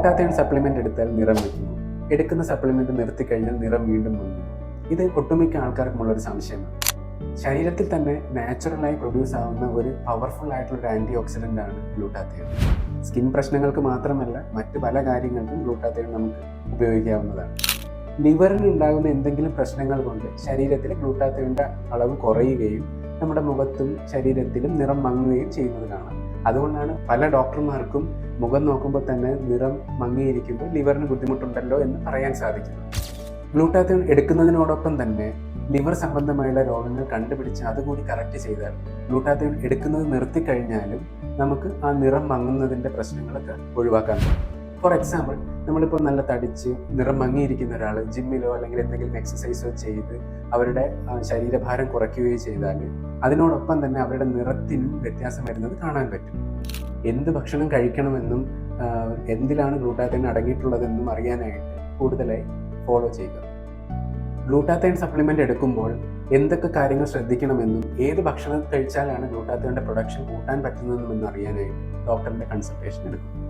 Glutathione supplement എടുത്താൽ നിറം വയ്ക്കുന്നു, എടുക്കുന്ന സപ്ലിമെൻ്റ് നിർത്തിക്കഴിഞ്ഞാൽ നിറം വീണ്ടും വന്നു. ഇത് ഒട്ടുമിക്ക ആൾക്കാർക്കുമുള്ളൊരു സംശയമാണ്. ശരീരത്തിൽ തന്നെ നാച്ചുറലായി പ്രൊഡ്യൂസ് ആവുന്ന ഒരു പവർഫുൾ ആയിട്ടുള്ള ഒരു ആൻറ്റി ഓക്സിഡൻ്റ് ആണ് ഗ്ലൂട്ടാത്തയോൺ. സ്കിൻ പ്രശ്നങ്ങൾക്ക് മാത്രമല്ല മറ്റ് പല കാര്യങ്ങൾക്കും ഗ്ലൂട്ടാത്തയോൺ നമുക്ക് ഉപയോഗിക്കാവുന്നതാണ്. ലിവറിന് ഉണ്ടാകുന്ന എന്തെങ്കിലും പ്രശ്നങ്ങൾ കൊണ്ട് ശരീരത്തിൽ ഗ്ലൂട്ടാത്തയോണിൻ്റെ അളവ് കുറയുകയും നമ്മുടെ മുഖത്തും ശരീരത്തിലും നിറം മങ്ങുകയും ചെയ്യുന്നത് കാണാം. അതുകൊണ്ടാണ് പല ഡോക്ടർമാർക്കും മുഖം നോക്കുമ്പോൾ തന്നെ നിറം മങ്ങിയിരിക്കുമ്പോൾ ലിവറിന് ബുദ്ധിമുട്ടുണ്ടല്ലോ എന്ന് പറയാൻ സാധിക്കുന്നത്. ഗ്ലൂട്ടാത്തയോൺ എടുക്കുന്നതിനോടൊപ്പം തന്നെ ലിവർ സംബന്ധമായുള്ള രോഗങ്ങൾ കണ്ടുപിടിച്ച് അതുകൂടി കറക്റ്റ് ചെയ്താൽ ഗ്ലൂട്ടാത്തയോൺ എടുക്കുന്നത് നിർത്തിക്കഴിഞ്ഞാലും നമുക്ക് ആ നിറം മങ്ങുന്നതിൻ്റെ പ്രശ്നങ്ങളൊക്കെ ഒഴിവാക്കാൻ പറ്റും. ഫോർ എക്സാമ്പിൾ, നമ്മളിപ്പോൾ നല്ല തടിച്ച് നിറം മങ്ങിയിരിക്കുന്ന ഒരാൾ ജിമ്മിലോ അല്ലെങ്കിൽ എന്തെങ്കിലും എക്സസൈസോ ചെയ്ത് അവരുടെ ശരീരഭാരം കുറയ്ക്കുകയോ ചെയ്താൽ അതിനോടൊപ്പം തന്നെ അവരുടെ നിറത്തിനും വ്യത്യാസം വരുന്നത് കാണാൻ പറ്റും. എന്ത് ഭക്ഷണം കഴിക്കണമെന്നും എന്തിലാണ് ഗ്ലൂട്ടാത്തയോൺ അടങ്ങിയിട്ടുള്ളതെന്നും അറിയാനായിട്ട് കൂടുതലായി ഫോളോ ചെയ്യുക. ഗ്ലൂട്ടാത്തയോൺ സപ്ലിമെൻ്റ് എടുക്കുമ്പോൾ എന്തൊക്കെ കാര്യങ്ങൾ ശ്രദ്ധിക്കണമെന്നും ഏത് ഭക്ഷണം കഴിച്ചാലാണ് ഗ്ലൂട്ടാത്തയോണിൻ്റെ പ്രൊഡക്ഷൻ കൂട്ടാൻ പറ്റുന്നതെന്നും അറിയാനായിട്ട് ഡോക്ടറിൻ്റെ കൺസൾട്ടേഷൻ എടുക്കും.